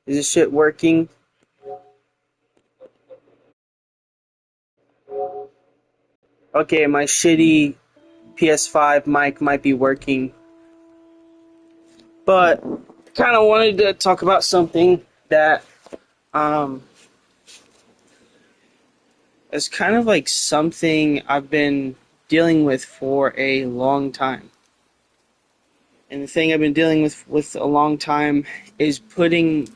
Is this shit working? Okay, my shitty PS5 mic might be working, but kind of wanted to talk about something that um is kind of like something I've been dealing with for a long time. And the thing I've been dealing with a long time is putting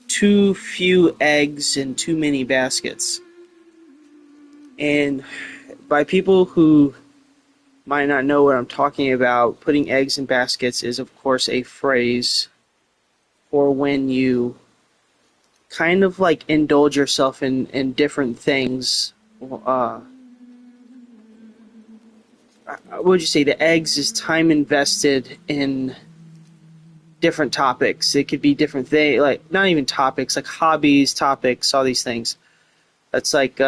too few eggs in too many baskets. And by people who might not know what I'm talking about, putting eggs in baskets is, of course, a phrase for when you kind of like indulge yourself in different things. What would you say? The eggs is time invested in different topics. It could be different things, like not even topics, like hobbies, topics, all these things. That's like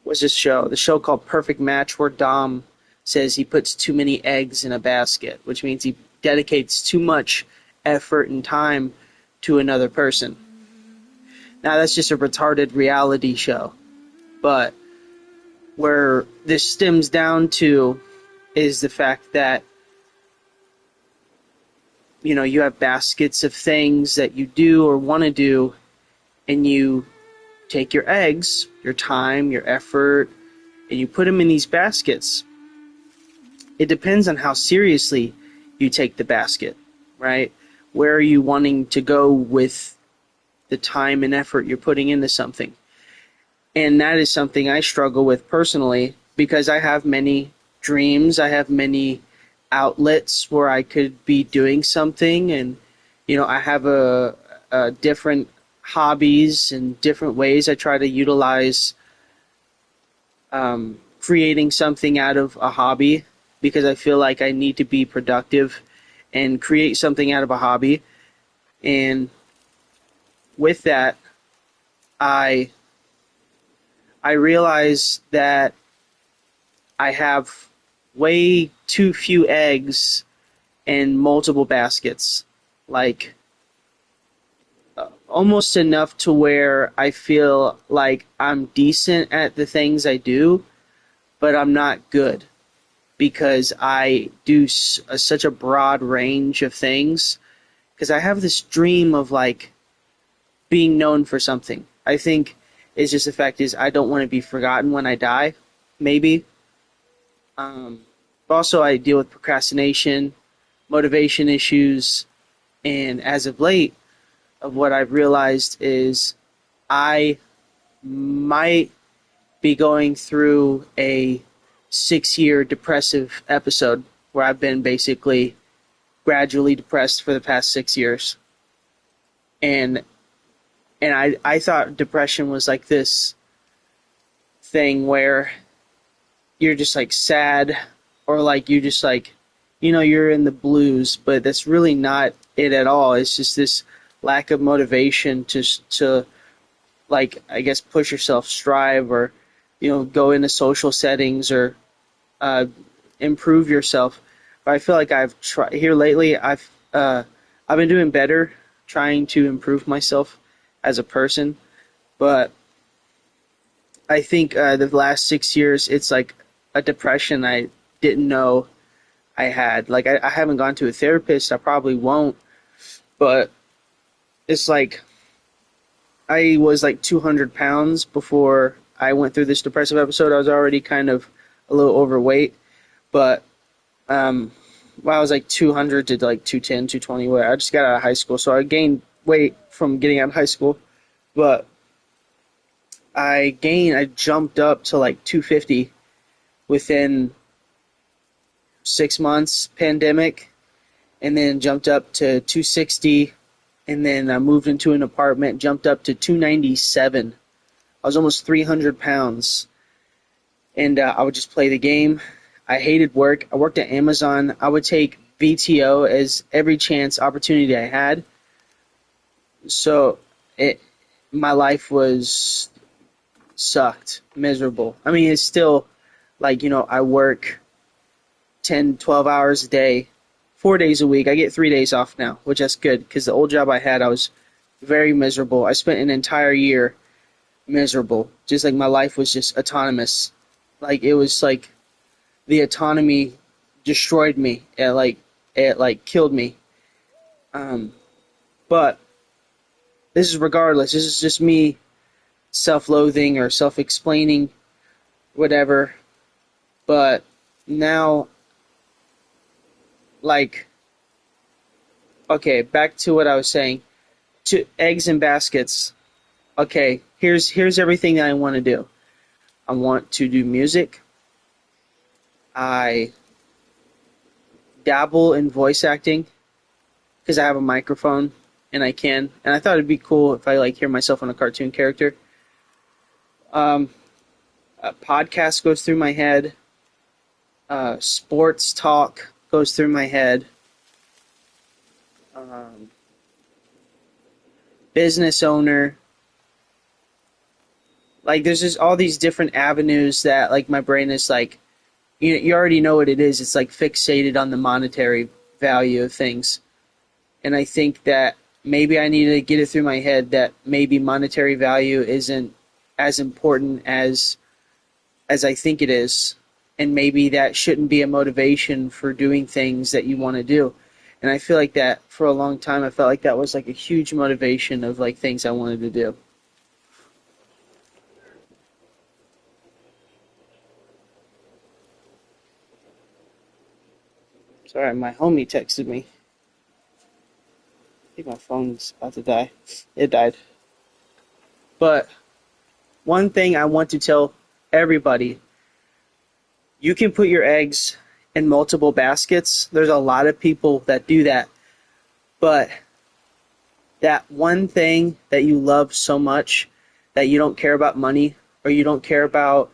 what's this show? The show called Perfect Match, where Dom says he puts too many eggs in a basket, which means he dedicates too much effort and time to another person. Now that's just a retarded reality show, but where this stems down to is the fact that you have baskets of things that you do or want to do, and you take your eggs, your time, your effort, and you put them in these baskets. It depends on how seriously you take the basket, right? Where are you wanting to go with the time and effort you're putting into something? And that is something I struggle with personally, because I have many dreams, I have many outlets where I could be doing something, and I have a different hobbies and different ways I try to utilize creating something out of a hobby, because I feel like I need to be productive and create something out of a hobby. And with that, I I realize that I have way too few eggs in multiple baskets. Like, almost enough to where I feel like I'm decent at the things I do, but I'm not good because I do such a broad range of things. Because I have this dream of like being known for something. I think it's just the fact is I don't want to be forgotten when I die, maybe. But also I deal with procrastination, motivation issues, and as of late, of what I've realized is I might be going through a 6-year depressive episode where I've been basically gradually depressed for the past 6 years. And I thought depression was like this thing where you're just like sad, or like you just like you're in the blues, but that's really not it at all. It's just this lack of motivation to like, I guess, push yourself, strive, or go into social settings, or uh, improve yourself. But I feel like I've tried here lately. I've been doing better, trying to improve myself as a person. But I think the last 6 years, it's like a depression I didn't know I had. Like, I haven't gone to a therapist. I probably won't. But it's like I was like 200 pounds before I went through this depressive episode. I was already kind of a little overweight, but I was like 200 to like 210, 220. Where I just got out of high school, so I gained weight from getting out of high school. But I jumped up to like 250 within 6 months, pandemic, and then jumped up to 260, and then I moved into an apartment, jumped up to 297. I was almost 300 pounds, and I would just play the game. I hated work. I worked at Amazon. I would take VTO as every chance opportunity I had. So my life was sucked, miserable. I mean, it's still like, I work 10, 12 hours a day 4 days a week. I get 3 days off now, which that's good because the old job I had, I was very miserable. I spent an entire year miserable. Just like my life was just autonomous. Like it was like the autonomy destroyed me. It killed me. Um, but this is regardless. This is just me self-loathing or self-explaining, whatever. But now, like, okay, back to what I was saying. To eggs and baskets. Okay, here's everything that I want to do. I want to do music. I dabble in voice acting because I have a microphone and I can. And I thought it'd be cool if I like hear myself on a cartoon character. A podcast goes through my head. Sports talk goes through my head. Business owner. Like there's just all these different avenues that like my brain is like, you already know what it is. It's like fixated on the monetary value of things. And I think that maybe I need to get it through my head that maybe monetary value isn't as important as I think it is. And maybe that shouldn't be a motivation for doing things that you want to do. And I feel like that for a long time, I felt like that was like a huge motivation of like things I wanted to do. Sorry, my homie texted me. I think my phone's about to die. It died. But one thing I want to tell everybody, you can put your eggs in multiple baskets. There's a lot of people that do that. But that one thing that you love so much that you don't care about money or you don't care about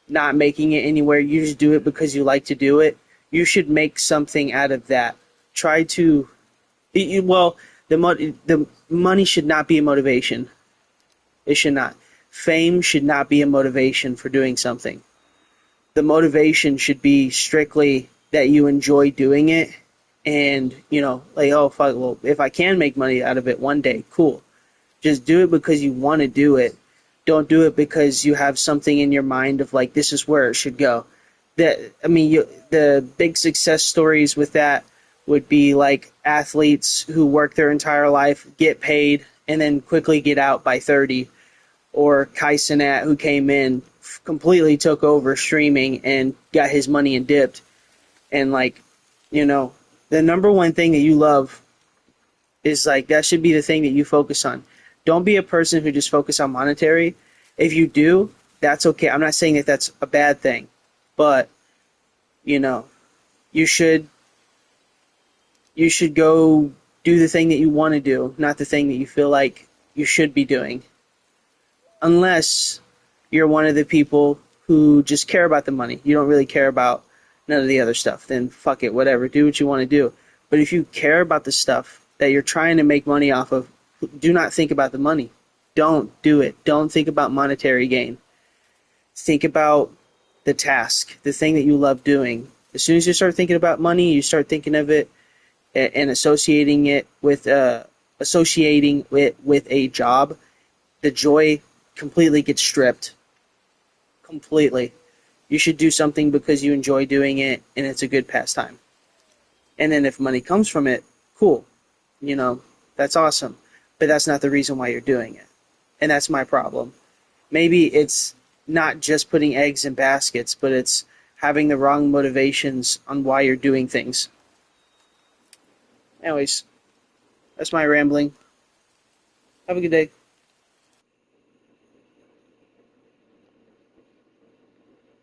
not making it anywhere, you just do it because you like to do it, you should make something out of that. Try to, well, the money should not be a motivation. It should not. Fame should not be a motivation for doing something. The motivation should be strictly that you enjoy doing it and, like, oh, fuck, well, if I can make money out of it one day, cool. Just do it because you want to do it. Don't do it because you have something in your mind of, like, this is where it should go. The big success stories with that would be, like, athletes who work their entire life, get paid, and then quickly get out by 30. Or Kai Cenat, who came in, completely took over streaming and got his money and dipped. And, like, the number one thing that you love is, like, that should be the thing that you focus on. Don't be a person who just focus on monetary. If you do, that's okay. I'm not saying that that's a bad thing. But, you should go do the thing that you want to do, not the thing that you feel like you should be doing. Unless you're one of the people who just care about the money. You don't really care about none of the other stuff. Then fuck it, whatever. Do what you want to do. But if you care about the stuff that you're trying to make money off of, do not think about the money. Don't do it. Don't think about monetary gain. Think about the task, the thing that you love doing. As soon as you start thinking about money, you start thinking of it and associating it with a job, the joy completely gets stripped. Completely. You should do something because you enjoy doing it and it's a good pastime. And then if money comes from it, cool. That's awesome. But that's not the reason why you're doing it. And that's my problem. Maybe it's not just putting eggs in baskets, but it's having the wrong motivations on why you're doing things. Anyways, that's my rambling. Have a good day.